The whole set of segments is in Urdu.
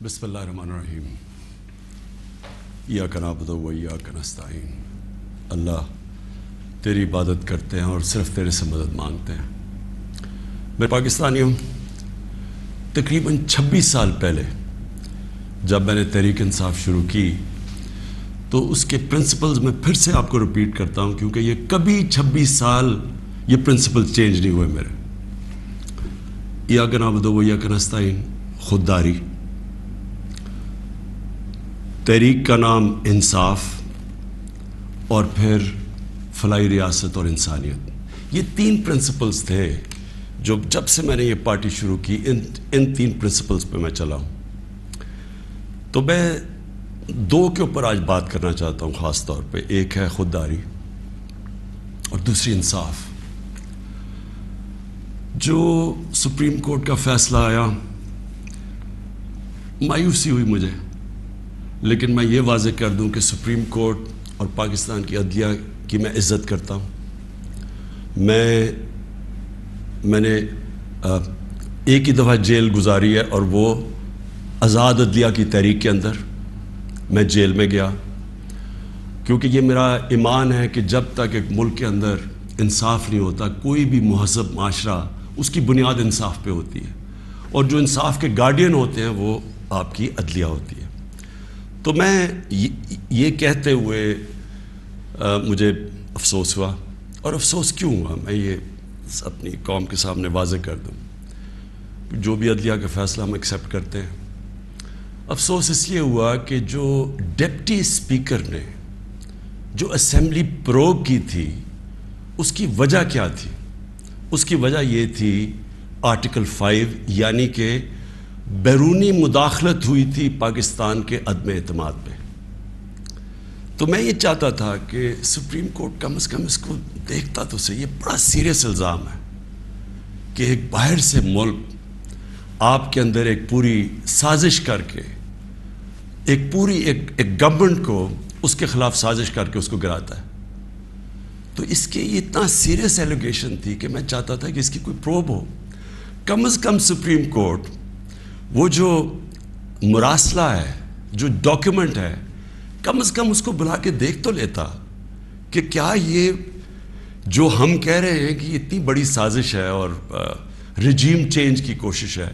بسم اللہ الرحمن الرحیم ایاک نعبد و ایاک نستعین۔ اللہ تیری عبادت کرتے ہیں اور صرف تیرے سے مدد مانگتے ہیں۔ میں پاکستانی ہوں۔ تقریباً 26 سال پہلے جب میں نے تحریک انصاف شروع کی تو اس کے پرنسپلز میں پھر سے آپ کو ریپیٹ کرتا ہوں، کیونکہ یہ کبھی 26 سال یہ پرنسپل چینج نہیں ہوئے میرے۔ ایاک نعبد و ایاک نستعین، خودداری، تحریک کا نام انصاف، اور پھر فلاحی ریاست اور انسانیت۔ یہ 3 پرنسپلز تھے جو جب سے میں نے یہ پارٹی شروع کی ان 3 پرنسپلز پہ میں چلا ہوں۔ تو میں 2 کے اوپر آج بات کرنا چاہتا ہوں خاص طور پہ۔ ایک ہے خودداری اور دوسری انصاف۔ جو سپریم کورٹ کا فیصلہ آیا، مایوسی ہوئی مجھے، لیکن میں یہ واضح کر دوں کہ سپریم کورٹ اور پاکستان کی عدلیہ کی میں عزت کرتا ہوں۔ میں نے ایک ہی دفعہ جیل گزاری ہے، اور وہ آزاد عدلیہ کی تحریک کے اندر میں جیل میں گیا، کیونکہ یہ میرا ایمان ہے کہ جب تک ایک ملک کے اندر انصاف نہیں ہوتا، کوئی بھی مہذب معاشرہ اس کی بنیاد انصاف پہ ہوتی ہے، اور جو انصاف کے گارڈین ہوتے ہیں وہ آپ کی عدلیہ ہوتی ہے۔ تو میں یہ کہتے ہوئے مجھے افسوس ہوا، اور افسوس کیوں ہوا میں یہ اپنی قوم کے سامنے واضح کر دوں۔ جو بھی عدلیہ کا فیصلہ ہم ایکسیپٹ کرتے ہیں، افسوس اس لیے ہوا کہ جو ڈپٹی اسپیکر نے جو اسمبلی پروگ کی تھی، اس کی وجہ کیا تھی؟ اس کی وجہ یہ تھی آرٹیکل 5، یعنی کہ بیرونی مداخلت ہوئی تھی پاکستان کے عدم اعتماد پہ۔ تو میں یہ چاہتا تھا کہ سپریم کورٹ کم از کم اس کو دیکھتا تو صحیح۔ یہ بڑا سیریس الزام ہے کہ ایک باہر سے ملک آپ کے اندر ایک پوری سازش کر کے ایک گورنمنٹ کو اس کے خلاف سازش کر کے اس کو گراتا ہے۔ تو اس کے یہ اتنا سیریس ایلیگیشن تھی کہ میں چاہتا تھا کہ اس کی کوئی پروب ہو۔ کم از کم سپریم کورٹ وہ جو مراسلہ ہے، جو ڈاکیومنٹ ہے، کم از کم اس کو بلا کے دیکھ تو لیتا کہ کیا یہ جو ہم کہہ رہے ہیں کہ یہ اتنی بڑی سازش ہے اور رجیم چینج کی کوشش ہے،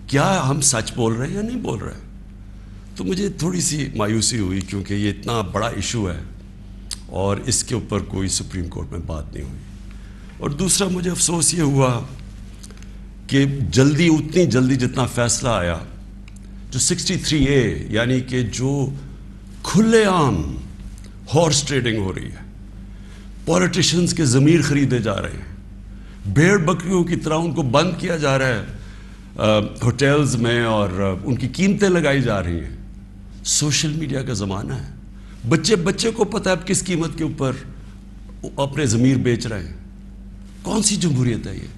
کیا ہم سچ بول رہے ہیں یا نہیں بول رہے ہیں۔ تو مجھے تھوڑی سی مایوسی ہوئی، کیونکہ یہ اتنا بڑا ایشو ہے اور اس کے اوپر کوئی سپریم کورٹ میں بات نہیں ہوئی۔ اور دوسرا مجھے افسوس یہ ہوا کہ اتنی جلدی جتنا فیصلہ آیا، جو 63A، یعنی کہ جو کھلے عام ہارس ٹریڈنگ ہو رہی ہے، پولیٹیشنز کے ضمیر خریدے جا رہے ہیں، بھیڑ بکریوں کی طرح ان کو بند کیا جا رہا ہے ہوٹلز میں، اور ان کی قیمتیں لگائی جا رہی ہیں۔ سوشل میڈیا کا زمانہ ہے، بچے کو پتہ ہے اب کس قیمت کے اوپر اپنے ضمیر بیچ رہے ہیں۔ کون سی جمہوریت ہے یہ؟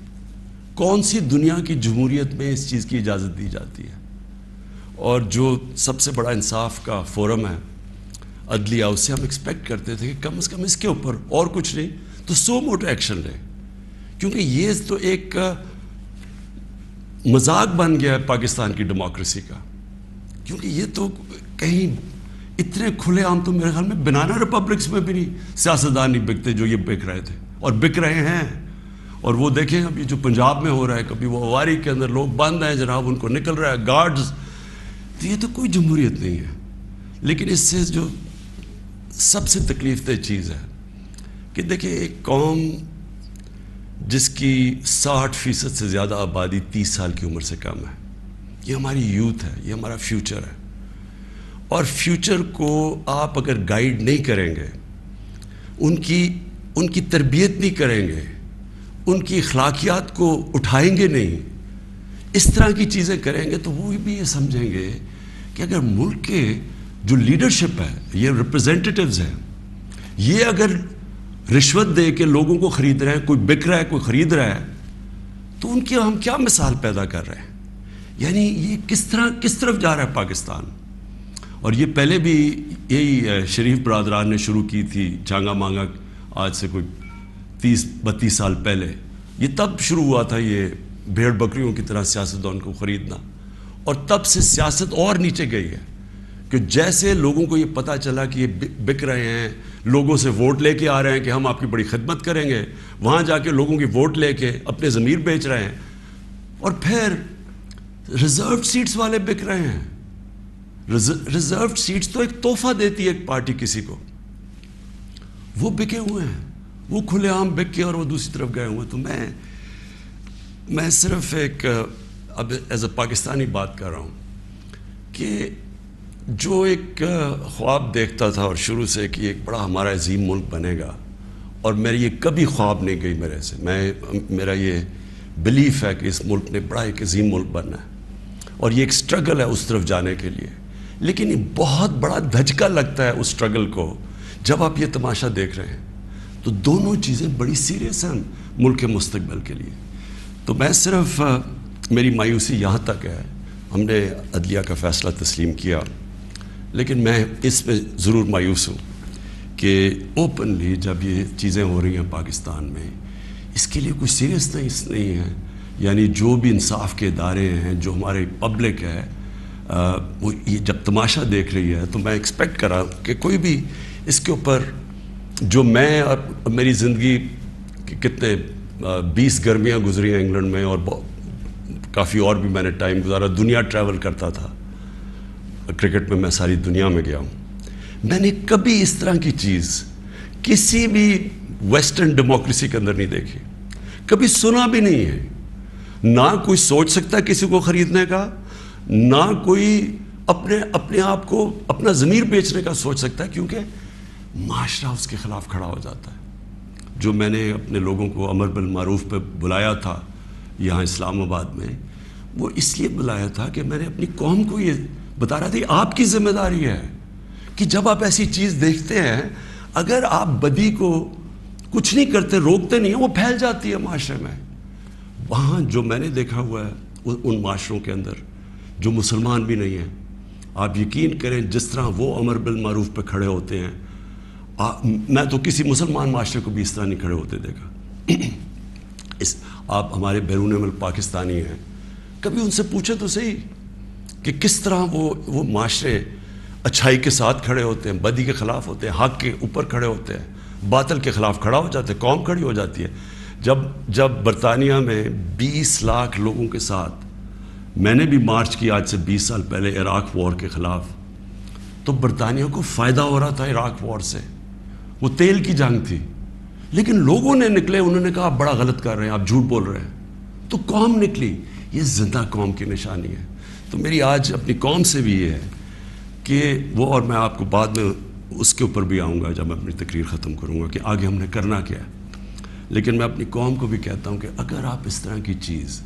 کون سی دنیا کی جمہوریت میں اس چیز کی اجازت دی جاتی ہے؟ اور جو سب سے بڑا انصاف کا فورم ہے عدلیہ، اس سے ہم ایکسپیکٹ کرتے تھے کہ کم از کم اس کے اوپر اور کچھ نہیں تو سو موٹو ایکشن لے، کیونکہ یہ تو ایک مذاق بن گیا ہے پاکستان کی ڈیموکریسی کا۔ کیونکہ یہ تو کہیں اتنے کھلے عام تو میرے خیال میں بنانا ریپبلکس میں بھی نہیں سیاستدان نہیں بکتے جو یہ بک رہے تھے اور بک رہے ہیں۔ اور وہ دیکھیں اب یہ جو پنجاب میں ہو رہا ہے، کبھی وہ اواری کے اندر لوگ بند ہیں جناب، ان کو نکل رہا ہے گارڈز۔ تو یہ تو کوئی جمہوریت نہیں ہے۔ لیکن اس سے جو سب سے تکلیف دہ چیز ہے کہ دیکھیں، ایک قوم جس کی 60% سے زیادہ آبادی 30 سال کی عمر سے کم ہے، یہ ہماری یوتھ ہے، یہ ہمارا فیوچر ہے۔ اور فیوچر کو آپ اگر گائیڈ نہیں کریں گے، ان کی تربیت نہیں کریں گے، ان کی اخلاقیات کو اٹھائیں گے نہیں، اس طرح کی چیزیں کریں گے، تو وہ بھی یہ سمجھیں گے کہ اگر ملک کے جو لیڈرشپ ہے، یہ ریپرزینٹیٹیوز ہیں، یہ اگر رشوت دے کے لوگوں کو خرید رہے ہیں، کوئی بک رہا ہے کوئی خرید رہا ہے، تو ان کی ہم کیا مثال پیدا کر رہے ہیں؟ یعنی یہ کس طرف جا رہا ہے پاکستان؟ اور یہ پہلے بھی یہی شریف برادران نے شروع کی تھی، چانگا مانگا، آج سے کوئی 30-32 سال پہلے یہ تب شروع ہوا تھا، یہ بھیڑ بکریوں کی طرح سیاستدان کو خریدنا۔ اور تب سے سیاست اور نیچے گئی ہے کہ جیسے لوگوں کو یہ پتہ چلا کہ یہ بک رہے ہیں، لوگوں سے ووٹ لے کے آ رہے ہیں کہ ہم آپ کی بڑی خدمت کریں گے، وہاں جا کے لوگوں کی ووٹ لے کے اپنے ضمیر بیچ رہے ہیں، اور پھر ریزروڈ سیٹس والے بک رہے ہیں. ریزروڈ سیٹس تو ایک تحفہ دیتی ہے ایک پارٹی کسی کو، وہ بکے ہوئے ہیں، وہ کھلے عام بک کے اور وہ دوسری طرف گئے ہوئے. تو میں صرف ایک اب ایز اے پاکستانی بات کر رہا ہوں کہ جو ایک خواب دیکھتا تھا اور شروع سے کہ ایک بڑا ہمارا عظیم ملک بنے گا، اور میری یہ کبھی خواب نہیں گئی میرے سے، میرا یہ بلیف ہے کہ اس ملک نے بڑا ایک عظیم ملک بننا ہے، اور یہ ایک سٹرگل ہے اس طرف جانے کے لیے. لیکن یہ بہت بڑا دھچکا لگتا ہے اس سٹرگل کو جب آپ یہ تماشا دیکھ رہے ہیں. تو دونوں چیزیں بڑی سیریس ہیں ملک کے مستقبل کے لیے. تو میں صرف میری مایوسی یہاں تک ہے، ہم نے عدلیہ کا فیصلہ تسلیم کیا، لیکن میں اس پہ ضرور مایوس ہوں کہ اوپنلی جب یہ چیزیں ہو رہی ہیں پاکستان میں، اس کے لیے کوئی سیریسنس نہیں ہے. یعنی جو بھی انصاف کے ادارے ہیں، جو ہمارے پبلک ہے، وہ یہ جب تماشا دیکھ رہی ہے تو میں ایکسپیکٹ کرا کہ کوئی بھی اس کے اوپر، جو میں اور میری زندگی کتنے 20 گرمیاں گزری ہیں انگلینڈ میں، اور کافی اور بھی میں نے ٹائم گزارا، دنیا ٹریول کرتا تھا، کرکٹ میں ساری دنیا میں گیا ہوں. میں نے کبھی اس طرح کی چیز کسی بھی ویسٹرن ڈیموکریسی کے اندر نہیں دیکھی، کبھی سنا بھی نہیں ہے. نہ کوئی سوچ سکتا ہے کسی کو خریدنے کا، نہ کوئی اپنے آپ کو اپنا ضمیر بیچنے کا سوچ سکتا ہے، کیونکہ معاشرہ اس کے خلاف کھڑا ہو جاتا ہے. جو میں نے اپنے لوگوں کو امر بالمعروف پہ بلایا تھا یہاں اسلام آباد میں، وہ اس لیے بلایا تھا کہ میں نے اپنی قوم کو یہ بتا رہا تھا، آپ کی ذمہ داری ہے کہ جب آپ ایسی چیز دیکھتے ہیں، اگر آپ بدی کو کچھ نہیں کرتے، روکتے نہیں ہیں، وہ پھیل جاتی ہے معاشرے میں. وہاں جو میں نے دیکھا ہوا ہے ان معاشروں کے اندر جو مسلمان بھی نہیں ہیں، آپ یقین کریں جس طرح وہ امر بالمعروف پہ کھڑے ہوتے ہیں، میں تو کسی مسلمان معاشرے کو بھی اس طرح نہیں کھڑے ہوتے دیکھا. آپ ہمارے بیرون ملک پاکستانی ہیں، کبھی ان سے پوچھیں تو صحیح کہ کس طرح وہ معاشرے اچھائی کے ساتھ کھڑے ہوتے ہیں، بدی کے خلاف ہوتے ہیں، حق کے اوپر کھڑے ہوتے ہیں، باطل کے خلاف کھڑا ہو جاتے ہیں، قوم کھڑی ہو جاتی ہے. جب برطانیہ میں 20 لاکھ لوگوں کے ساتھ میں نے بھی مارچ کی آج سے 20 سال پہلے عراق وار کے خلاف، تو برطانیہ کو فائدہ ہو رہا تھا عراق وار سے، وہ تیل کی جنگ تھی، لیکن لوگوں نے نکلے، انہوں نے کہا آپ بڑا غلط کر رہے ہیں، آپ جھوٹ بول رہے ہیں، تو قوم نکلی. یہ زندہ قوم کی نشانی ہے. تو میری آج اپنی قوم سے بھی یہ ہے کہ وہ، اور میں آپ کو بعد میں اس کے اوپر بھی آؤں گا جب میں اپنی تقریر ختم کروں گا کہ آگے ہم نے کرنا کیا ہے، لیکن میں اپنی قوم کو بھی کہتا ہوں کہ اگر آپ اس طرح کی چیز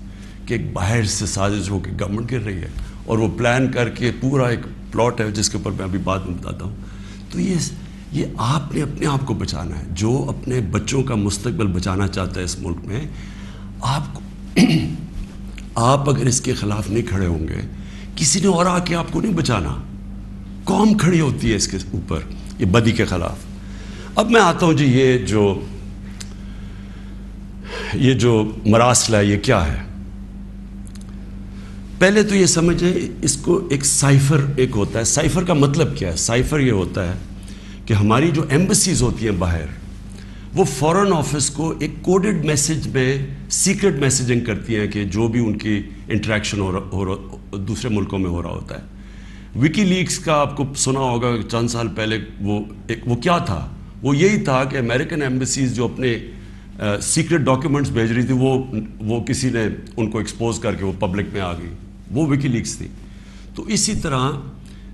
کہ ایک باہر سے سازش ہو کے گورنمنٹ گر رہی ہے اور وہ پلان کر کے پورا ایک پلاٹ ہے جس کے اوپر میں ابھی بعد میں بتاتا ہوں، تو یہ آپ نے اپنے آپ کو بچانا ہے. جو اپنے بچوں کا مستقبل بچانا چاہتا ہے اس ملک میں، آپ اگر اس کے خلاف نہیں کھڑے ہوں گے، کسی نے اور آ کے آپ کو نہیں بچانا. قوم کھڑی ہوتی ہے اس کے اوپر، یہ بدی کے خلاف. اب میں آتا ہوں جی، یہ جو مراسلہ ہے یہ کیا ہے. پہلے تو یہ سمجھیں اس کو ایک سائفر ایک ہوتا ہے. سائفر کا مطلب کیا ہے؟ سائفر یہ ہوتا ہے کہ ہماری جو ایمبسیز ہوتی ہیں باہر، وہ فورن آفس کو ایک کوڈڈ میسج میں سیکرٹ میسیجنگ کرتی ہیں کہ جو بھی ان کی انٹریکشن دوسرے ملکوں میں ہو رہا ہوتا ہے. وکی لیکس کا آپ کو سنا ہوگا چند سال پہلے، وہ کیا تھا؟ وہ یہی تھا کہ امریکن ایمبسیز جو اپنے سیکرٹ ڈاکیومنٹس بھیج رہی تھی، وہ کسی نے ان کو ایکسپوز کر کے وہ پبلک میں آ گئی، وہ وکی لیکس تھی. تو اسی طرح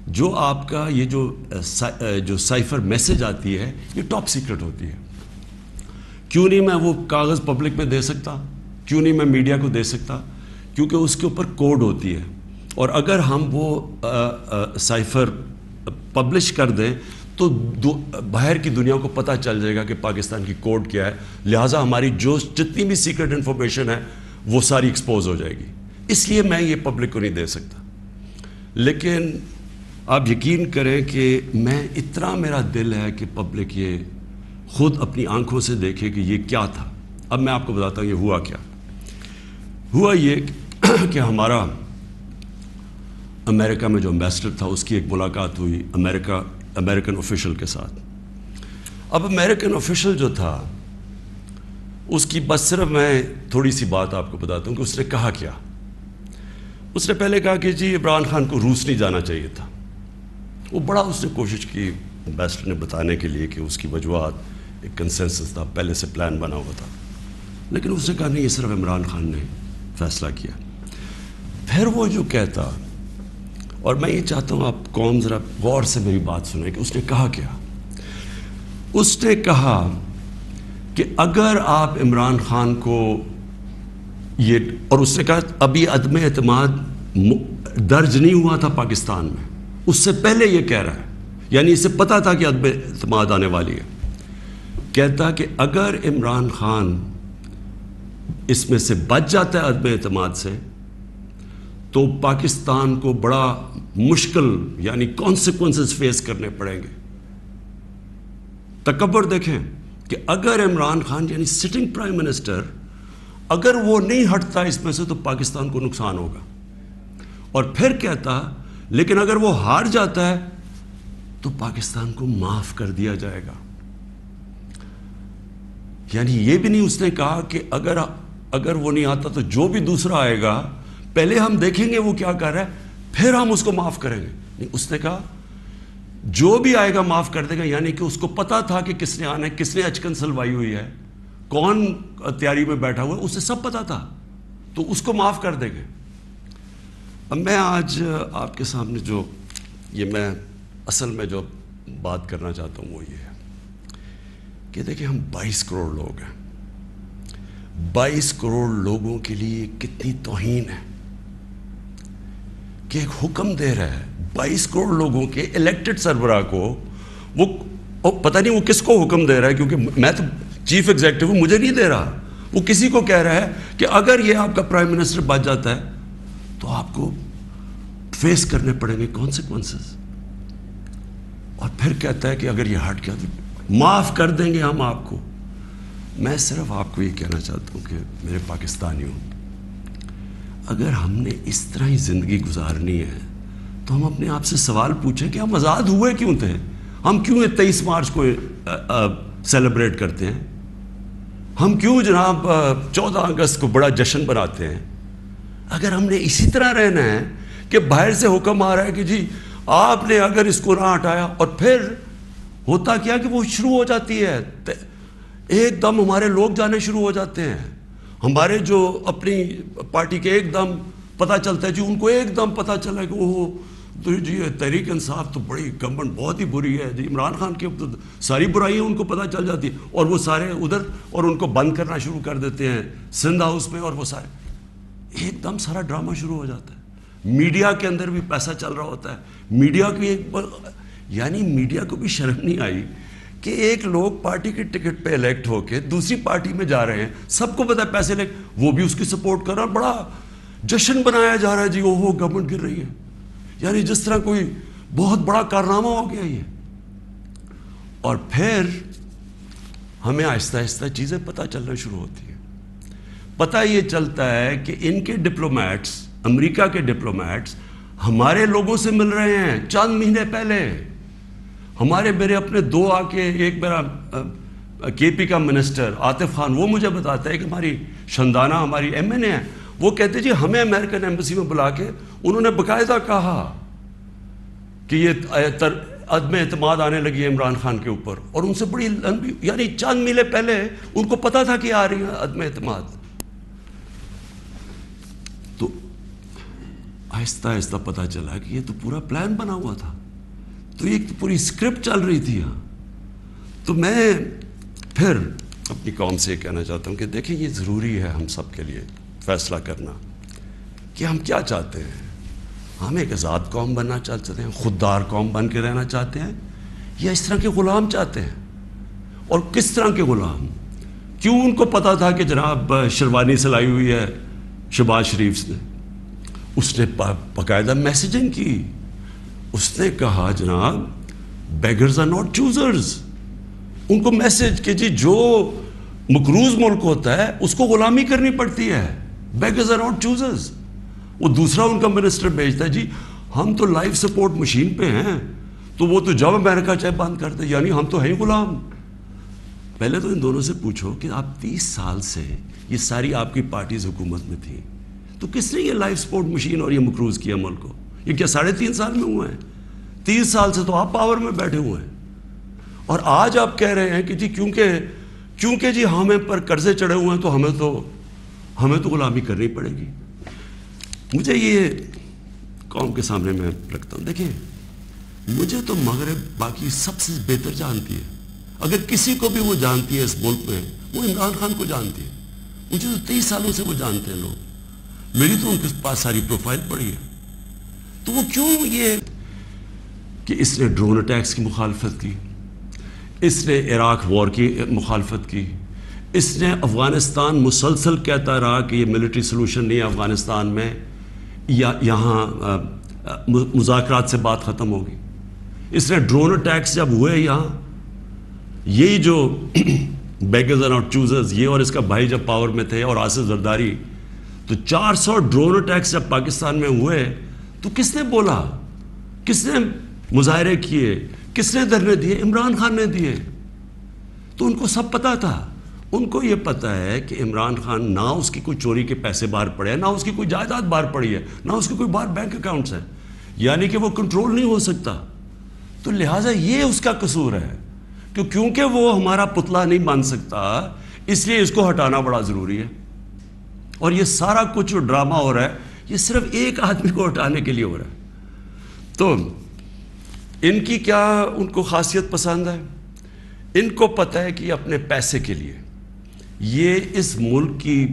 جو آپ کا یہ جو سائفر میسج آتی ہے، یہ ٹاپ سیکرٹ ہوتی ہے. کیوں نہیں میں وہ کاغذ پبلک میں دے سکتا؟ کیوں نہیں میں میڈیا کو دے سکتا؟ کیونکہ اس کے اوپر کوڈ ہوتی ہے، اور اگر ہم وہ سائفر پبلش کر دیں تو باہر کی دنیا کو پتہ چل جائے گا کہ پاکستان کی کوڈ کیا ہے، لہٰذا ہماری جتنی بھی سیکرٹ انفارمیشن ہے وہ ساری ایکسپوز ہو جائے گی. اس لیے میں یہ پبلک کو نہیں دے سکتا. لیکن آپ یقین کریں کہ اتنا میرا دل ہے کہ پبلک یہ خود اپنی آنکھوں سے دیکھے کہ یہ کیا تھا. اب میں آپ کو بتاتا ہوں یہ ہوا کیا. ہوا یہ کہ ہمارا امریکہ میں جو امبیسڈر تھا اس کی ایک ملاقات ہوئی امریکن آفیشل کے ساتھ. اب امریکن آفیشل جو تھا اس کی بس صرف میں تھوڑی سی بات آپ کو بتاتا ہوں کہ اس نے کہا کیا. اس نے پہلے کہا کہ جی عمران خان کو روس نہیں جانا چاہیے تھا. وہ بڑا اس نے کوشش کی امبیسڈر نے بتانے کے لیے کہ اس کی وجوہات ایک کنسنسس تھا, پہلے سے پلان بنا ہوا تھا, لیکن اس نے کہا نہیں, یہ صرف عمران خان نے فیصلہ کیا. پھر وہ جو کہتا, اور میں یہ چاہتا ہوں آپ قوم ذرا غور سے میری بات سنیں کہ اس نے کہا کیا. اس نے کہا کہ اگر آپ عمران خان کو یہ, اور اس نے کہا ابھی عدم اعتماد درج نہیں ہوا تھا پاکستان میں, اس سے پہلے یہ کہہ رہا ہے, یعنی اسے پتا تھا کہ عدم اعتماد آنے والی ہے. کہتا کہ اگر عمران خان اس میں سے بچ جاتا ہے عدم اعتماد سے تو پاکستان کو بڑا مشکل یعنی کانسیکوینسز فیس کرنے پڑیں گے. تکبر دیکھیں کہ اگر عمران خان یعنی سٹنگ پرائم منسٹر اگر وہ نہیں ہٹتا اس میں سے تو پاکستان کو نقصان ہوگا. اور پھر کہتا لیکن اگر وہ ہار جاتا ہے تو پاکستان کو معاف کر دیا جائے گا. یعنی یہ بھی نہیں اس نے کہا کہ اگر وہ نہیں آتا تو جو بھی دوسرا آئے گا پہلے ہم دیکھیں گے وہ کیا کر رہا ہے پھر ہم اس کو معاف کریں گے. نہیں, اس نے کہا جو بھی آئے گا معاف کر دے گا. یعنی کہ اس کو پتا تھا کہ کس نے آنا ہے, کس نے اچکن سلوائی ہوئی ہے, کون تیاری میں بیٹھا ہوا ہے, اسے سب پتا تھا, تو اس کو معاف کر دیں گے. اب میں آج آپ کے سامنے جو یہ میں اصل میں جو بات کرنا چاہتا ہوں وہ یہ ہے کہ دیکھیں ہم 22 کروڑ لوگ ہیں. 22 کروڑ لوگوں کے لیے کتنی توہین ہے کہ ایک حکم دے رہا ہے 22 کروڑ لوگوں کے الیکٹڈ سربراہ کو. وہ پتہ نہیں وہ کس کو حکم دے رہا ہے, کیونکہ میں تو چیف ایگزیکٹو ہوں, مجھے نہیں دے رہا. وہ کسی کو کہہ رہا ہے کہ اگر یہ آپ کا پرائم منسٹر بچ جاتا ہے تو آپ کو فیس کرنے پڑیں گے کانسیکوینسز. اور پھر کہتا ہے کہ اگر یہ ہٹ گیا تو معاف کر دیں گے ہم آپ کو. میں صرف آپ کو یہ کہنا چاہتا ہوں کہ میرے پاکستانیوں, اگر ہم نے اس طرح ہی زندگی گزارنی ہے تو ہم اپنے آپ سے سوال پوچھیں کہ ہم آزاد ہوئے کیوں تھے. ہم کیوں 23 مارچ کو سیلیبریٹ کرتے ہیں, ہم کیوں جناب 14 اگست کو بڑا جشن بناتے ہیں. اگر ہم نے اسی طرح رہنا ہے کہ باہر سے حکم آ رہا ہے کہ جی آپ نے اگر اس کو نہ ہٹایا, اور پھر ہوتا کیا کہ وہ شروع ہو جاتی ہے ایک دم ہمارے لوگ جانے شروع ہو جاتے ہیں. ہمارے جو اپنی پارٹی کے ایک دم پتہ چلتا ہے جی, ان کو ایک دم پتہ چلا کہ وہ تو جی تحریک انصاف تو بڑی گورنمنٹ بہت ہی بری ہے جی, عمران خان کی ساری برائیاں ان کو پتہ چل جاتی ہیں, اور وہ سارے ادھر اور ان کو بند کرنا شروع کر دیتے ہیں سندھ ہاؤس میں, اور وہ سارے ایک دم سارا ڈرامہ شروع ہو جاتا ہے. میڈیا کے اندر بھی پیسہ چل رہا ہوتا ہے. میڈیا کی یعنی میڈیا کو بھی شرم نہیں آئی کہ ایک لوگ پارٹی کے ٹکٹ پہ الیکٹ ہو کے دوسری پارٹی میں جا رہے ہیں, سب کو پتا ہے پیسے لے, وہ بھی اس کی سپورٹ کر رہا, بڑا جشن بنایا جا رہا ہے جی وہ گورنمنٹ گر رہی ہے, یعنی جس طرح کوئی بہت بڑا کارنامہ ہو گیا یہ. اور پھر ہمیں آہستہ آہستہ چیزیں پتہ چلنا شروع ہوتی ہیں. پتہ یہ چلتا ہے کہ ان کے ڈپلومیٹس, امریکہ کے ڈپلومیٹس ہمارے لوگوں سے مل رہے ہیں چند مہینے پہلے. میرے اپنے 2 آ کے, ایک میرا کے پی کا منسٹر عاطف خان, وہ مجھے بتاتا ہے کہ ہماری شندانہ ہماری ایم این اے ہے, وہ کہتے جی ہمیں امریکن ایمبیسی میں بلا کے انہوں نے باقاعدہ کہا کہ یہ عدم اعتماد آنے لگی ہے عمران خان کے اوپر, اور ان سے بڑی لمبی یعنی چند مہینے پہلے ان کو پتا تھا کہ آ رہی ہے عدم اعتماد. تو آہستہ آہستہ پتہ چلا کہ یہ تو پورا پلان بنا ہوا تھا, تو ایک پوری اسکرپٹ چل رہی تھی یہاں. تو میں پھر اپنی قوم سے یہ کہنا چاہتا ہوں کہ دیکھیں یہ ضروری ہے ہم سب کے لیے فیصلہ کرنا کہ ہم کیا چاہتے ہیں. ہم ایک آزاد قوم بننا چاہتے ہیں, خوددار قوم بن کے رہنا چاہتے ہیں, یا اس طرح کے غلام چاہتے ہیں. اور کس طرح کے غلام, کیوں ان کو پتا تھا کہ جناب شیروانی سلائی ہوئی ہے شہباز شریف نے, اس نے باقاعدہ میسیجنگ کی, اس نے کہا جناب بیگرز آر ناٹ چوزرز. ان کو میسج کہ جی جو مقروض ملک ہوتا ہے اس کو غلامی کرنی پڑتی ہے, بیگرز آر ناٹ چوزرز. وہ دوسرا ان کا منسٹر بھیجتا ہے جی ہم تو لائف سپورٹ مشین پہ ہیں، تو وہ تو جب امریکہ چاہے بند کر دے، یعنی ہم تو ہیں غلام۔ پہلے تو ان دونوں سے پوچھو کہ آپ 30 سال سے یہ ساری آپ کی پارٹیز حکومت میں تھیں، تو کس نے یہ لائف سپورٹ مشین اور یہ مقروض کیا ملک کو؟ یہ کیا 3.5 سال میں ہوئے ہیں؟ 30 سال سے تو آپ پاور میں بیٹھے ہوئے ہیں، اور آج آپ کہہ رہے ہیں کہ جی کیونکہ جی ہمیں پر قرضے چڑھے ہوئے ہیں تو ہمیں تو غلامی کرنی پڑے گی۔ مجھے یہ قوم کے سامنے میں رکھتا ہوں، دیکھیں مجھے تو مغرب باقی سب سے بہتر جانتی ہے، اگر کسی کو بھی وہ جانتی ہے اس ملک میں وہ عمران خان کو جانتی ہے۔ مجھے تو 30 سالوں سے وہ جانتے ہیں لوگ، میری تو ان کے پاس ساری پروفائل پڑی ہے۔ تو وہ کیوں یہ کہ اس نے ڈرون اٹیکس کی مخالفت کی، اس نے عراق وار کی مخالفت کی، اس نے افغانستان مسلسل کہتا رہا کہ یہ ملٹری سلوشن نہیں ہے افغانستان میں، یا یہاں مذاکرات سے بات ختم ہوگی۔ اس نے ڈرون اٹیکس جب ہوئے یہاں، یہی جو بیگرز اینڈ ناٹ چوزرز، یہ اور اس کا بھائی جب پاور میں تھے اور آصف زرداری، تو 400 ڈرون اٹیکس جب پاکستان میں ہوئے تو کس نے بولا، کس نے مظاہرے کیے، کس نے دھرنے دیے؟ عمران خان نے دیے۔ تو ان کو سب پتا تھا، ان کو یہ پتا ہے کہ عمران خان نہ اس کی کوئی چوری کے پیسے باہر پڑے ہیں، نہ اس کی کوئی جائیداد باہر پڑی ہے، نہ اس کے کوئی باہر بینک اکاؤنٹس ہیں، یعنی کہ وہ کنٹرول نہیں ہو سکتا۔ تو لہٰذا یہ اس کا قصور ہے کہ کیونکہ وہ ہمارا پتلا نہیں بن سکتا، اس لیے اس کو ہٹانا بڑا ضروری ہے۔ اور یہ سارا کچھ جو ڈرامہ ہو رہا ہے یہ صرف ایک آدمی کو ہٹانے کے لیے ہو رہا ہے۔ تو ان کی کیا ان کو خاصیت پسند ہے؟ ان کو پتہ ہے کہ یہ اپنے پیسے کے لیے یہ اس ملک کی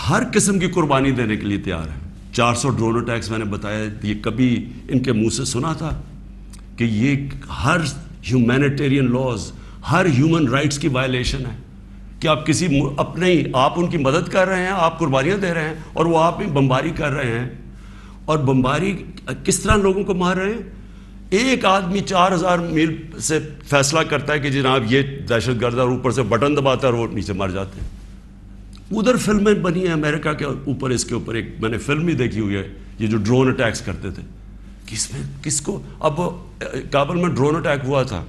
ہر قسم کی قربانی دینے کے لیے تیار ہے۔ 400 ڈرون اٹیکس میں نے بتایا، یہ کبھی ان کے منہ سے سنا تھا کہ یہ ہر ہیومینیٹیرین لاز، ہر ہیومن رائٹس کی وائلیشن ہے کہ آپ آپ ان کی مدد کر رہے ہیں، آپ قربانیاں دے رہے ہیں، اور وہ آپ بمباری کر رہے ہیں۔ اور بمباری کس طرح لوگوں کو مار رہے ہیں؟ ایک آدمی 4000 میل سے فیصلہ کرتا ہے کہ جناب یہ دہشت گرد ہے، اور اوپر سے بٹن دباتا ہے اور وہ نیچے مر جاتے ہیں۔ ادھر فلمیں بنی ہیں امریکہ کے اوپر، اس کے اوپر ایک میں نے فلم ہی دیکھی ہوئی ہے، یہ جو ڈرون اٹیکس کرتے تھے، کس کو اب کابل میں ڈرون اٹیک ہوا تھا،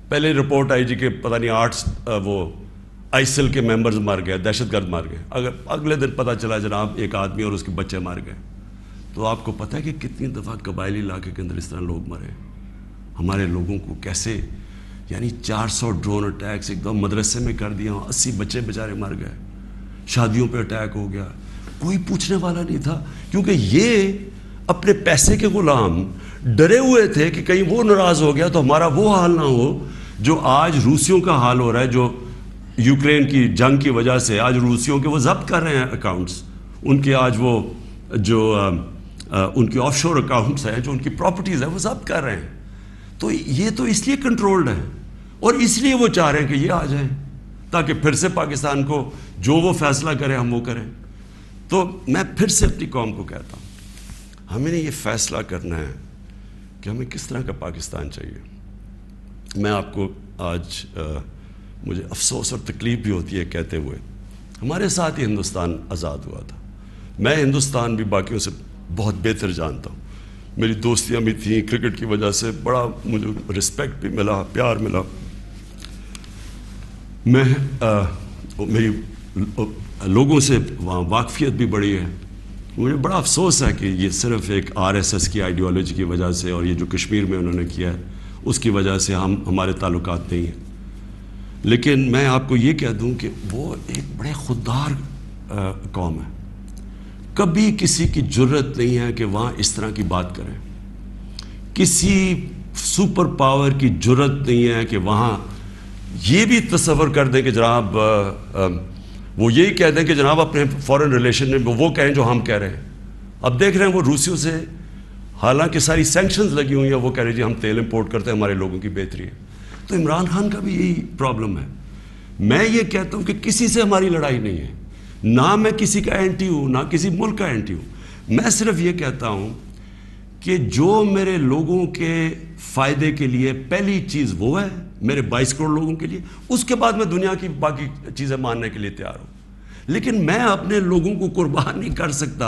پہلے رپورٹ آئی جی کہ پتہ نہیں 8 وہ آئیسل کے ممبرز مار گئے، دہشت گرد مار گئے، اگلے دن پتہ چلا جناب ایک آدمی اور اس کے بچے مار گئے۔ تو آپ کو پتہ ہے کہ کتنی دفعہ قبائلی علاقے کے اندر اس طرح لوگ مرے، ہمارے لوگوں کو کیسے، یعنی 400 ڈرون اٹیکس ایک دم مدرسے میں کر دیا، 80 بچے بیچارے مر گئے، شادیوں پہ اٹیک ہو گیا، کوئی پوچھنے والا نہیں تھا، کیونکہ یہ اپنے پیسے کے غلام ڈرے ہوئے تھے کہ کہیں وہ ناراض ہو گیا تو ہمارا وہ حال نہ ہو جو آج روسیوں کا حال ہو رہا ہے، جو یوکرین کی جنگ کی وجہ سے آج روسیوں کے وہ ضبط کر رہے ہیں اکاؤنٹس، ان کے آج وہ جو ان کی آف شور اکاؤنٹس ہیں، جو ان کی پراپرٹیز ہیں، وہ ضبط کر رہے ہیں۔ تو یہ تو اس لیے کنٹرولڈ ہے، اور اس لیے وہ چاہ رہے ہیں کہ یہ آ جائیں تاکہ پھر سے پاکستان کو جو وہ فیصلہ کریں ہم وہ کریں۔ تو میں پھر سے اپنی قوم کو کہتا ہوں، ہمیں نے یہ فیصلہ کرنا ہے کہ ہمیں کس طرح کا پاکستان چاہیے۔ میں آپ کو آج مجھے افسوس اور تکلیف بھی ہوتی ہے کہتے ہوئے، ہمارے ساتھ ہی ہندوستان آزاد ہوا تھا، میں ہندوستان بھی باقیوں سے بہت بہتر جانتا ہوں، میری دوستیاں بھی تھیں، کرکٹ کی وجہ سے بڑا مجھے رسپیکٹ بھی ملا، پیار ملا، میری لوگوں سے وہاں واقفیت بھی بڑی ہے۔ مجھے بڑا افسوس ہے کہ یہ صرف ایک RSS کی آئیڈیالوجی کی وجہ سے اور یہ جو کشمیر میں انہوں نے کیا ہے اس کی وجہ سے ہمارے تعلقات نہیں ہیں، لیکن میں آپ کو یہ کہہ دوں کہ وہ ایک بڑے خوددار قوم ہے، کبھی کسی کی جرت نہیں ہے کہ وہاں اس طرح کی بات کریں، کسی سپر پاور کی جرت نہیں ہے کہ وہاں یہ بھی تصور کر دیں کہ جناب وہ یہی کہہ دیں کہ جناب اپنے فورن ریلیشن میں وہ کہیں جو ہم کہہ رہے ہیں۔ اب دیکھ رہے ہیں وہ روسیوں سے حالانکہ ساری سینکشنز لگی ہوئی ہیں، وہ کہہ رہے جی ہم تیل امپورٹ کرتے ہیں، ہمارے لوگوں کی بہتری ہے۔ تو عمران خان کا بھی یہی پرابلم ہے۔ میں یہ کہتا ہوں کہ کسی سے ہماری لڑائی نہیں ہے، نہ میں کسی کا اینٹی ہوں نہ کسی ملک کا اینٹی ہوں، میں صرف یہ کہتا ہوں کہ جو میرے لوگوں کے فائدے کے لیے پہلی چیز وہ ہے، میرے 22 کروڑ لوگوں کے لیے، اس کے بعد میں دنیا کی باقی چیزیں ماننے کے لیے تیار ہوں، لیکن میں اپنے لوگوں کو قربان نہیں کر سکتا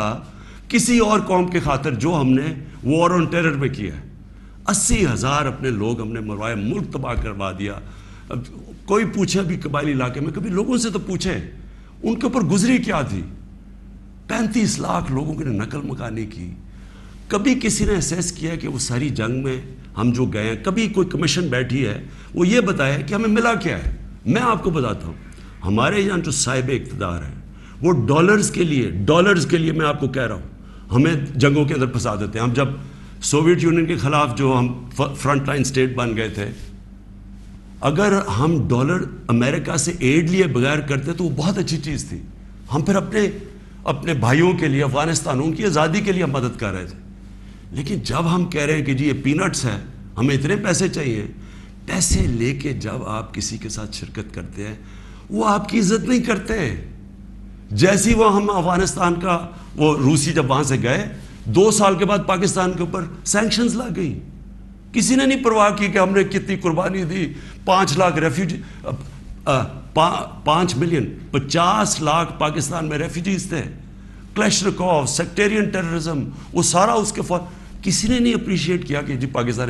کسی اور قوم کے خاطر جو ہم نے وار آن ٹیرر میں کیا ہے. 80,000 اپنے لوگ ہم نے مروائے, ملک تباہ کروا دیا. اب کوئی پوچھے بھی قبائلی علاقے میں, کبھی لوگوں سے تو پوچھے ان کے اوپر گزری کیا تھی. 35 لاکھ لوگوں نے نقل مکانی کی. کبھی کسی نے اسیس کیا کہ وہ ساری جنگ میں ہم جو گئے ہیں, کبھی کوئی کمیشن بیٹھی ہے وہ یہ بتائے کہ ہمیں ملا کیا ہے؟ میں آپ کو بتاتا ہوں. ہمارے یہاں جو صاحب اقتدار ہیں وہ ڈالرز کے لیے میں آپ کو کہہ رہا ہوں, ہمیں جنگوں کے اندر پھنسا دیتے ہیں. ہم جب سوویت یونین کے خلاف جو ہم فرنٹ لائن سٹیٹ بن گئے تھے, اگر ہم ڈالر امریکہ سے ایڈ لیے بغیر کرتے تو وہ بہت اچھی چیز تھی. ہم پھر اپنے بھائیوں کے لیے, افغانستان, ان کی آزادی کے لیے مدد کر رہے تھے. لیکن جب ہم کہہ رہے ہیں کہ جی یہ پینٹس ہے, ہمیں اتنے پیسے چاہیے, پیسے لے کے جب آپ کسی کے ساتھ شرکت کرتے ہیں وہ آپ کی عزت نہیں کرتے. جیسی وہ ہم افغانستان کا, وہ روسی جب وہاں سے گئے 2 سال کے بعد پاکستان کے اوپر سینکشنز لگ گئی. کسی نے نہیں پرواہ کی کہ ہم نے کتنی قربانی دی. 5 لاکھ ریفیوجی, 5 ملین 50 لاکھ پاکستان میں ریفیوجیز تھے. کلیشنکوف, سیکٹیرین ٹیررزم, وہ سارا اس کے کسی نے نہیں اپریشیٹ کیا کہ جی پاکستان,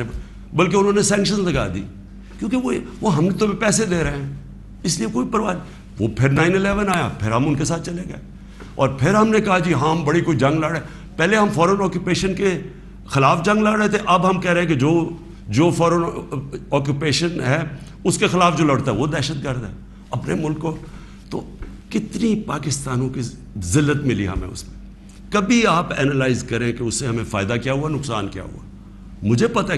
بلکہ انہوں نے سینکشنز لگا دی کیونکہ وہ ہم تو پیسے دے رہے ہیں, اس لیے کوئی پرواہ نہیں. وہ پھر 9/11 آیا, پھر ہم ان کے ساتھ چلے گئے اور پھر ہم نے کہا جی ہاں ہم بڑی کوئی جنگ لڑ رہے ہیں. پہلے ہم فورن آکوپیشن کے خلاف جنگ لڑ رہے تھے, اب ہم کہہ رہے ہیں کہ جو فورن آکوپیشن ہے اس کے خلاف جو لڑتا ہے وہ دہشت گرد ہے اپنے ملک کو. تو کتنی پاکستانوں کی ذلت ملی ہمیں اس میں. کبھی آپ اینالائز کریں کہ اس سے ہمیں فائدہ کیا ہوا, نقصان کیا ہوا. مجھے پتہ ہے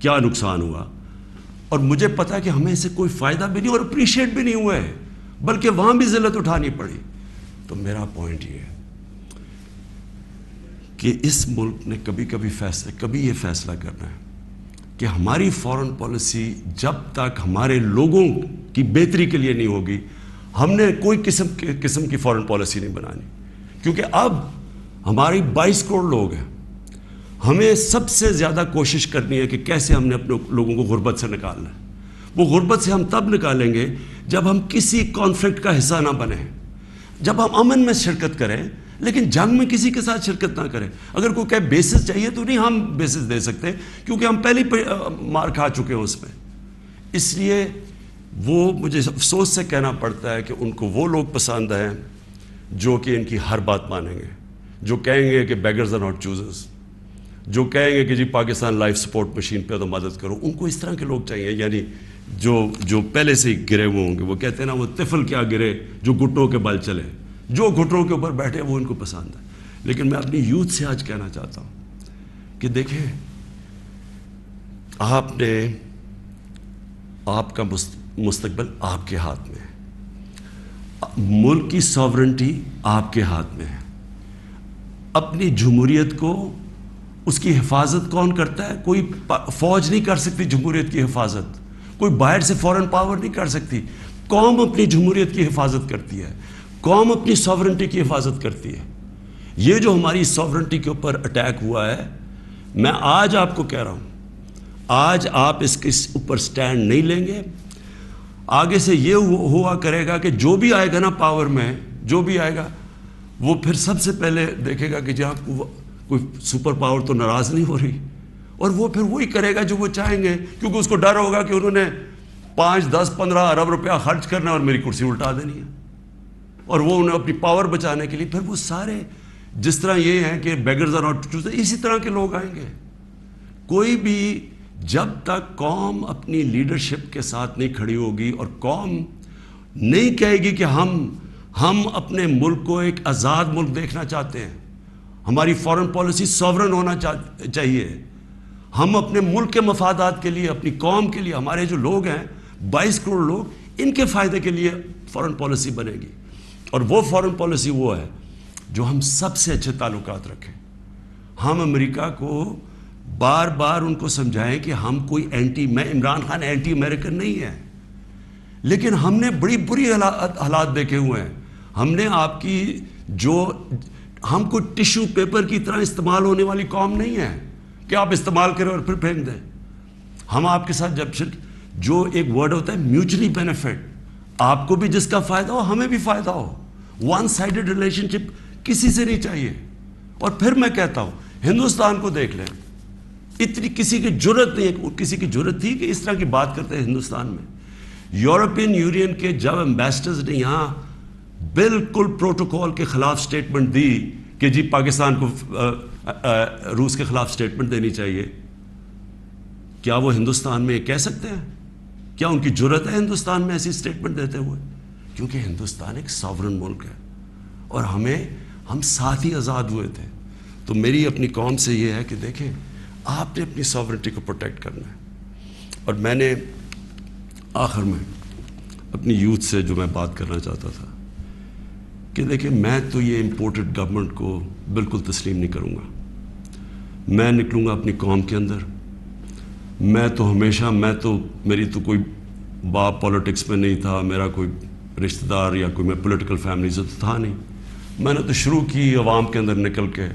کیا نقصان ہوا, اور مجھے پتہ ہے کہ ہمیں اس سے کوئی فائدہ بھی نہیں اور اپریشیٹ بھی نہیں ہوا ہے, بلکہ وہاں بھی ذلت اٹھانی پڑی. تو میرا پوائنٹ یہ ہے کہ اس ملک نے کبھی یہ فیصلہ کرنا ہے کہ ہماری فورن پالیسی جب تک ہمارے لوگوں کی بہتری کے لیے نہیں ہوگی, ہم نے کوئی قسم کی فورن پالیسی نہیں بنانی. کیونکہ اب ہماری 22 کروڑ لوگ ہیں, ہمیں سب سے زیادہ کوشش کرنی ہے کہ کیسے ہم نے اپنے لوگوں کو غربت سے نکالنا ہے. وہ غربت سے ہم تب نکالیں گے جب ہم کسی کانفلکٹ کا حصہ نہ بنیں, جب ہم امن میں شرکت کریں لیکن جنگ میں کسی کے ساتھ شرکت نہ کریں. اگر کوئی کہے بیسس چاہیے تو نہیں ہم بیسس دے سکتے, کیونکہ ہم پہلے مار کھا چکے ہیں اس میں. اس لیے وہ مجھے افسوس سے کہنا پڑتا ہے کہ ان کو وہ لوگ پسند ہیں جو کہ ان کی ہر بات مانیں گے, جو کہیں گے کہ بیگرز آر ناٹ چوزرز, جو کہیں گے کہ جی پاکستان لائف سپورٹ مشین پہ تو مدد کرو. ان کو اس طرح کے لوگ چاہیے, یعنی جو پہلے سے ہی گرے ہوئے ہوں گے. وہ کہتے ہیں نا وہ طفل کیا گرے جو گھٹنوں کے بل چلے, جو گھٹنوں کے اوپر بیٹھے وہ ان کو پسند ہے. لیکن میں اپنی یوتھ سے آج کہنا چاہتا ہوں کہ دیکھیں, آپ کا مستقبل آپ کے ہاتھ میں ہے, ملک کی ساورنٹی آپ کے ہاتھ میں ہے. اپنی جمہوریت کو, اس کی حفاظت کون کرتا ہے؟ کوئی فوج نہیں کر سکتی جمہوریت کی حفاظت, کوئی باہر سے فورن پاور نہیں کر سکتی. قوم اپنی جمہوریت کی حفاظت کرتی ہے, قوم اپنی ساورنٹی کی حفاظت کرتی ہے. یہ جو ہماری ساورنٹی کے اوپر اٹیک ہوا ہے, میں آج آپ کو کہہ رہا ہوں, آج آپ اس کے اوپر سٹینڈ نہیں لیں گے, آگے سے یہ ہوا کرے گا کہ جو بھی آئے گا نا پاور میں, جو بھی آئے گا وہ پھر سب سے پہلے دیکھے گا کہ جہاں کوئی سپر پاور تو ناراض نہیں ہو رہی, اور وہ پھر وہی کرے گا جو وہ چاہیں گے, کیونکہ اس کو ڈر ہوگا کہ انہوں نے 5, 10, 15 ارب روپیہ خرچ کرنا اور میری کرسی الٹا دینی ہے. اور وہ انہیں اپنی پاور بچانے کے لیے پھر وہ سارے, جس طرح یہ ہیں کہ بیگرز آر ناٹ چوزرز, اسی طرح کے لوگ آئیں گے. کوئی بھی جب تک قوم اپنی لیڈرشپ کے ساتھ نہیں کھڑی ہوگی اور قوم نہیں کہے گی کہ ہم اپنے ملک کو ایک آزاد ملک دیکھنا چاہتے ہیں, ہماری فورن پالیسی ساورن ہونا چاہیے, ہم اپنے ملک کے مفادات کے لیے, اپنی قوم کے لیے, ہمارے جو لوگ ہیں 22 کروڑ لوگ, ان کے فائدے کے لیے فورن پالیسی بنے گی. اور وہ فورن پالیسی وہ ہے جو ہم سب سے اچھے تعلقات رکھیں. ہم امریکہ کو بار بار ان کو سمجھائیں کہ ہم کوئی میں عمران خان اینٹی امریکن نہیں ہے, لیکن ہم نے بڑی بری حالات دیکھے ہوئے ہیں. ہم نے آپ کی ہم کوئی ٹیشو پیپر کی طرح استعمال ہونے والی قوم نہیں ہے کہ آپ استعمال کریں اور پھر پھینک دیں. ہم آپ کے ساتھ جو ایک ورڈ ہوتا ہے میوچلی بینیفٹ, آپ کو بھی جس کا فائدہ ہو ہمیں بھی فائدہ ہو. ون سائیڈڈ ریلیشن شپ کسی سے نہیں چاہیے. اور پھر میں کہتا ہوں ہندوستان کو دیکھ لیں, اتنی کسی کی جرت نہیں ہے, کسی کی جرت تھی کہ اس طرح کی بات کرتے ہیں ہندوستان میں. یورپین یونین کے جب ایمبیسڈرز نے یہاں بالکل پروٹوکول کے خلاف سٹیٹمنٹ دی کہ جی پاکستان کو روس کے خلاف سٹیٹمنٹ دینی چاہیے, کیا وہ ہندوستان میں کہہ سکتے ہیں؟ کیا ان کی جرت ہے ہندوستان میں ایسی سٹیٹمنٹ دیتے ہوئے؟ کیونکہ ہندوستان ایک ساورن ملک ہے اور ہم ساتھ ہی آزاد ہوئے تھے. تو میری اپنی قوم سے یہ ہے کہ دیکھیں آپ نے اپنی ساورنٹی کو پروٹیکٹ کرنا ہے. اور میں نے آخر میں اپنی یوتھ سے جو میں بات کرنا چاہتا تھا کہ دیکھیں میں تو یہ امپورٹڈ گورنمنٹ کو بالکل تسلیم نہیں کروں گا. میں نکلوں گا اپنی قوم کے اندر. میں تو میری تو کوئی باپ پولیٹکس میں نہیں تھا, میرا کوئی رشتہ دار یا کوئی میں پولیٹیکل فیملی سے تو تھا نہیں. میں نے تو شروع کی عوام کے اندر نکل کے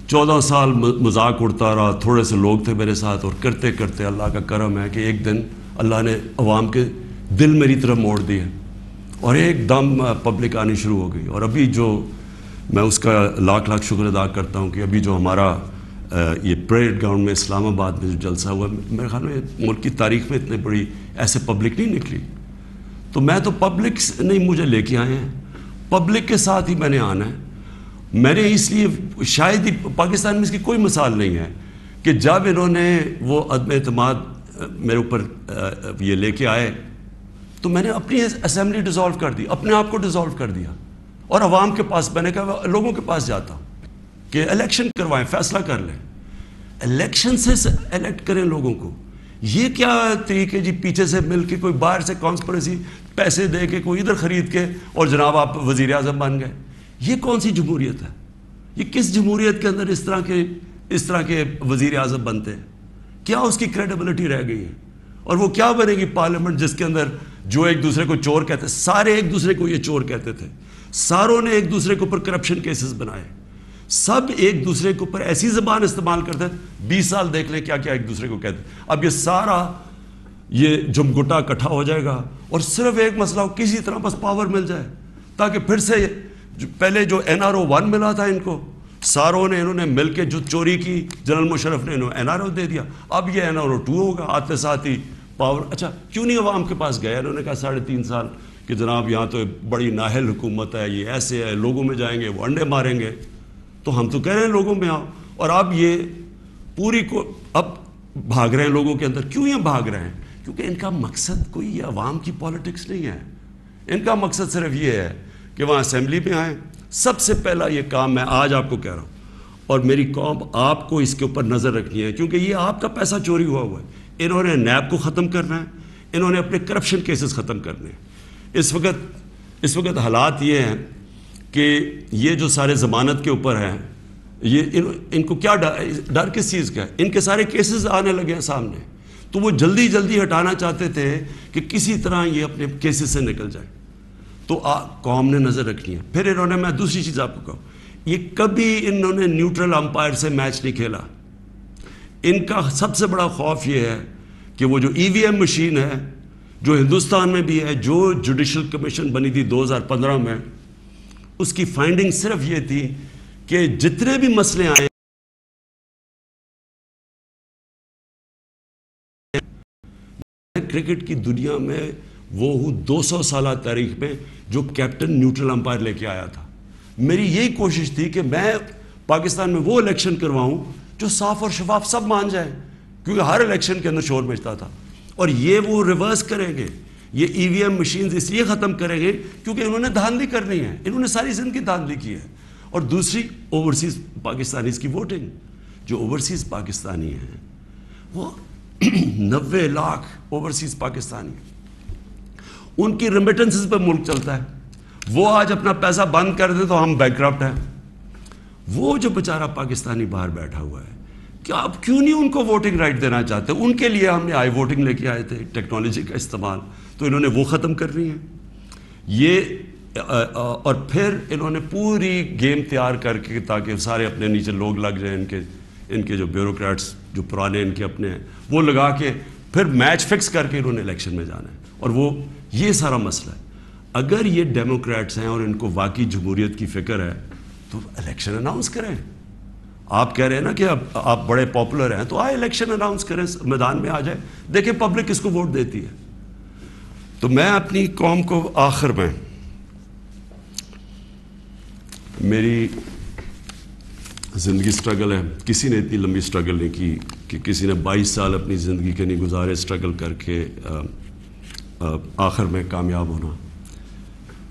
14 سال مذاق اڑتا رہا. تھوڑے سے لوگ تھے میرے ساتھ اور کرتے کرتے اللہ کا کرم ہے کہ ایک دن اللہ نے عوام کے دل میری طرف موڑ دیے اور ایک دم پبلک آنی شروع ہو گئی. اور ابھی جو میں اس کا لاکھ شکر ادا کرتا ہوں کہ ابھی جو ہمارا یہ پریڈ گراؤنڈ میں اسلام آباد میں جو جلسہ ہوا, میرے خیال میں ملک کی تاریخ میں اتنے بڑی ایسے پبلک نہیں نکلی. تو میں تو پبلک نہیں مجھے لے کے آئے ہیں, پبلک کے ساتھ ہی میں نے آنا ہے. میں نے اس لیے شاید ہی پاکستان میں اس کی کوئی مثال نہیں ہے کہ جب انہوں نے وہ عدم اعتماد میرے اوپر یہ لے کے آئے تو میں نے اپنی اسمبلی ڈیزالو کر دی, اپنے آپ کو ڈیزالو کر دیا اور عوام کے پاس میں نے کہا لوگوں کے پاس جاتا ہوں کہ الیکشن کروائیں, فیصلہ کر لیں, الیکشن سے الیکٹ کریں لوگوں کو. یہ کیا طریقے جی پیچھے سے مل کے کوئی باہر سے کانسپریسی پیسے دے کے کوئی ادھر خرید کے اور جناب آپ وزیر اعظم بن گئے. یہ کون سی جمہوریت ہے؟ یہ کس جمہوریت کے اندر اس طرح کے وزیر اعظم بنتے ہیں؟ کیا اس کی کریڈیبلٹی رہ گئی ہے؟ اور وہ کیا بنے گی پارلیمنٹ جس کے اندر جو ایک دوسرے کو چور کہتے, سارے ایک دوسرے کو یہ چور کہتے تھے, ساروں نے ایک دوسرے کے اوپر کرپشن کیسز بنائے, سب ایک دوسرے کے اوپر ایسی زبان استعمال کرتے ہیں. 20 سال دیکھ لیں کیا کیا ایک دوسرے کو کہتے ہیں. اب یہ سارا یہ جمگٹا اکٹھا ہو جائے گا اور صرف ایک مسئلہ ہو, کسی طرح بس پاور مل جائے تاکہ پھر سے پہلے جو NRO 1 ملا تھا ان کو ساروں نے انہوں نے مل کے جو چوری کی, جنرل مشرف نے انہوں NRO دے دیا, اب یہ NRO 2 ہوگا. آتے ساتھ ہی پاور, اچھا کیوں نہیں عوام کے پاس گئے؟ انہوں نے کہا 3.5 سال کہ جناب یہاں تو بڑی نااہل حکومت ہے, یہ ایسے ہے, لوگوں میں جائیں گے وہ انڈے ماریں گے. تو ہم تو کہہ رہے ہیں لوگوں میں آؤ, اور اب یہ پوری کو اب بھاگ رہے ہیں لوگوں کے اندر. کیوں یہ بھاگ رہے ہیں؟ کیونکہ ان کا مقصد کوئی یہ عوام کی پالیٹکس نہیں ہے. ان کا مقصد صرف یہ ہے کہ وہاں اسمبلی میں آئیں. سب سے پہلا یہ کام میں آج آپ کو کہہ رہا ہوں اور میری قوم آپ کو اس کے اوپر نظر رکھنی ہے کیونکہ یہ آپ کا پیسہ چوری ہوا ہے. انہوں نے نیب کو ختم کرنا ہے, انہوں نے اپنے کرپشن کیسز ختم کرنے ہیں. اس وقت حالات یہ ہیں کہ یہ جو سارے ضمانت کے اوپر ہیں, یہ ان کو کیا ڈر کس چیز کا ہے؟ ان کے سارے کیسز آنے لگے ہیں سامنے, تو وہ جلدی ہٹانا چاہتے تھے کہ کسی طرح یہ اپنے کیسز سے نکل جائے. تو قوم نے نظر رکھنی ہے. پھر انہوں نے, میں دوسری چیز آپ کو کہوں, یہ کبھی انہوں نے نیوٹرل امپائر سے میچ نہیں کھیلا. ان کا سب سے بڑا خوف یہ ہے کہ وہ جو EVM مشین ہے جو ہندوستان میں بھی ہے, جو جوڈیشل کمیشن بنی تھی 2015 میں, اس کی فائنڈنگ صرف یہ تھی کہ جتنے بھی مسئلے آئے کرکٹ کی دنیا میں وہ ہوں 200 سالہ تاریخ میں جو کیپٹن نیوٹرل امپائر لے کے آیا تھا. میری یہی کوشش تھی کہ میں پاکستان میں وہ الیکشن کرواؤں جو صاف اور شفاف سب مان جائیں, کیونکہ ہر الیکشن کے اندر شور مچتا تھا. اور یہ وہ ریورس کریں گے, یہ EVM مشینز اس لیے ختم کریں گے کیونکہ انہوں نے دھاندلی کرنی ہے, انہوں نے ساری زندگی دھاندلی کی ہے. اور دوسری اوورسیز پاکستانیز کی ووٹنگ, جو اوورسیز پاکستانی ہیں وہ 90 لاکھ اوورسیز پاکستانی, ان کی ریمیٹنسز پہ ملک چلتا ہے. وہ آج اپنا پیسہ بند کر دے تو ہم بینکرپٹ ہیں. وہ جو بیچارہ پاکستانی باہر بیٹھا ہوا ہے, کیا آپ کیوں نہیں ان کو ووٹنگ رائٹ دینا چاہتے؟ ان کے لیے ہم نے آئی ووٹنگ لے کے آئے تھے, ٹیکنالوجی کا استعمال, تو انہوں نے وہ ختم کرنی ہے. یہ اور پھر انہوں نے پوری گیم تیار کر کے تاکہ سارے اپنے نیچے لوگ لگ جائیں, ان کے جو بیوروکریٹس جو پرانے ان کے اپنے ہیں وہ لگا کے پھر میچ فکس کر کے انہوں نے الیکشن میں جانا ہے. اور وہ یہ سارا مسئلہ ہے. اگر یہ ڈیموکریٹس ہیں اور ان کو واقعی جمہوریت کی فکر ہے تو الیکشن اناؤنس کریں. آپ کہہ رہے ہیں نا کہ اب آپ بڑے پاپولر ہیں تو آئے الیکشن اناؤنس کریں, میدان میں آ جائے, دیکھیں پبلک کس کو ووٹ دیتی ہے. تو میں اپنی قوم کو آخر میں, میری زندگی سٹرگل ہے, کسی نے اتنی لمبی سٹرگل نہیں کی کہ کسی نے 22 سال اپنی زندگی کے نہیں گزارے سٹرگل کر کے آخر میں کامیاب ہونا.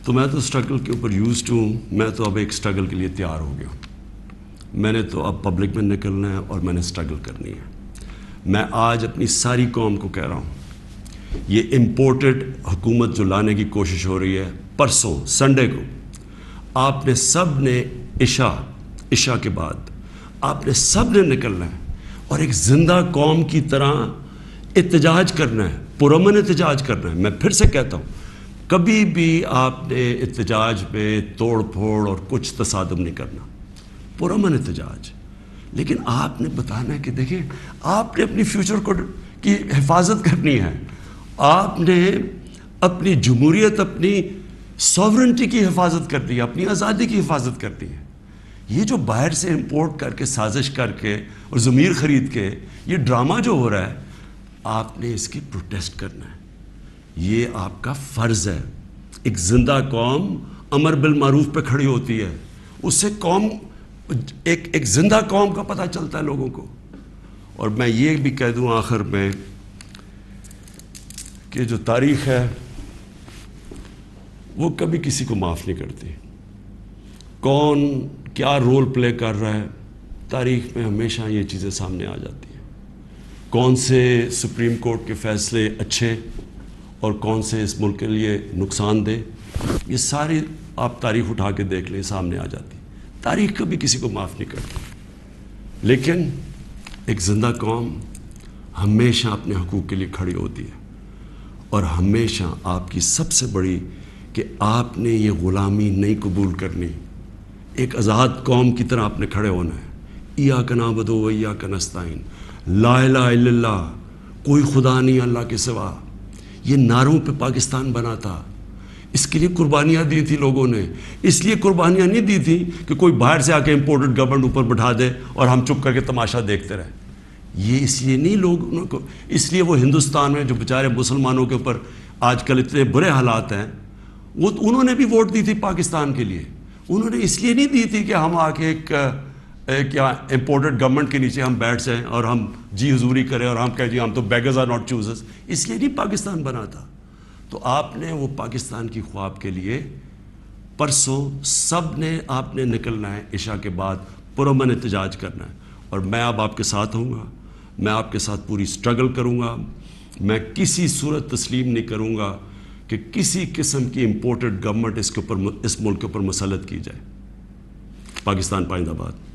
تو میں تو سٹرگل کے اوپر یوزڈ ہوں. میں تو اب ایک سٹرگل کے لیے تیار ہو گیا ہوں. میں نے تو اب پبلک میں نکلنا ہے اور میں نے سٹرگل کرنی ہے. میں آج اپنی ساری قوم کو کہہ رہا ہوں, یہ امپورٹڈ حکومت جو لانے کی کوشش ہو رہی ہے, پرسوں سنڈے کو آپ نے سب نے عشاء کے بعد آپ نے سب نے نکلنا ہے اور ایک زندہ قوم کی طرح احتجاج کرنا ہے, پرامن احتجاج کرنا ہے. میں پھر سے کہتا ہوں, کبھی بھی آپ نے احتجاج میں توڑ پھوڑ اور کچھ تصادم نہیں کرنا, پرامن احتجاج. لیکن آپ نے بتانا ہے کہ دیکھیں آپ نے اپنی فیوچر کو کی حفاظت کرنی ہے, آپ نے اپنی جمہوریت, اپنی سوورنٹی کی حفاظت کرنی ہے, اپنی آزادی کی حفاظت کرنی ہے. یہ جو باہر سے امپورٹ کر کے سازش کر کے اور ضمیر خرید کے یہ ڈرامہ جو ہو رہا ہے, آپ نے اس کی پروٹیسٹ کرنا ہے. یہ آپ کا فرض ہے. ایک زندہ قوم امر بالمعروف پہ کھڑی ہوتی ہے, اس سے قوم ایک زندہ قوم کا پتہ چلتا ہے لوگوں کو. اور میں یہ بھی کہہ دوں آخر میں کہ جو تاریخ ہے وہ کبھی کسی کو معاف نہیں کرتی. کون کیا رول پلے کر رہا ہے, تاریخ میں ہمیشہ یہ چیزیں سامنے آ جاتی ہیں. کون سے سپریم کورٹ کے فیصلے اچھے اور کون سے اس ملک کے لیے نقصان دہ, یہ ساری آپ تاریخ اٹھا کے دیکھ لیں, سامنے آ جاتی. تاریخ کبھی کسی کو معاف نہیں کرتی. لیکن ایک زندہ قوم ہمیشہ اپنے حقوق کے لیے کھڑی ہوتی ہے, اور ہمیشہ آپ کی سب سے بڑی کہ آپ نے یہ غلامی نہیں قبول کرنی. ایک آزاد قوم کی طرح آپ نے کھڑے ہونا ہے. ایاک نعبد و ایاک نستعین, لا الہ الا اللہ, کوئی خدا نہیں اللہ کے سوا. یہ نعروں پہ پاکستان بنا تھا, اس کے لیے قربانیاں دی تھی لوگوں نے. اس لیے قربانیاں نہیں دی تھی کہ کوئی باہر سے آ کے امپورٹڈ گورنمنٹ اوپر بٹھا دے اور ہم چپ کر کے تماشا دیکھتے رہیں. یہ اس لیے نہیں لوگوں کو, اس لیے وہ ہندوستان میں جو بیچارے مسلمانوں کے اوپر آج کل اتنے برے حالات ہیں, وہ انہوں نے بھی ووٹ دی تھی پاکستان کے لیے. انہوں نے اس لیے نہیں دی تھی کہ ہم آ کے ایک کیا امپورٹڈ گورنمنٹ کے نیچے ہم بیٹھ جائیں اور ہم جی حضوری کریں اور ہم کہیں جی ہم تو بیگرز آر ناٹ چوزرز. اس لیے نہیں پاکستان بنا تھا. تو آپ نے وہ پاکستان کی خواب کے لیے پرسوں سب نے آپ نے نکلنا ہے, عشاء کے بعد پرامن احتجاج کرنا ہے. اور میں اب آپ کے ساتھ ہوں گا, میں آپ کے ساتھ پوری سٹرگل کروں گا. میں کسی صورت تسلیم نہیں کروں گا کہ کسی قسم کی امپورٹڈ گورنمنٹ اس ملک کے اوپر مسلط کی جائے. پاکستان پائندہ باد.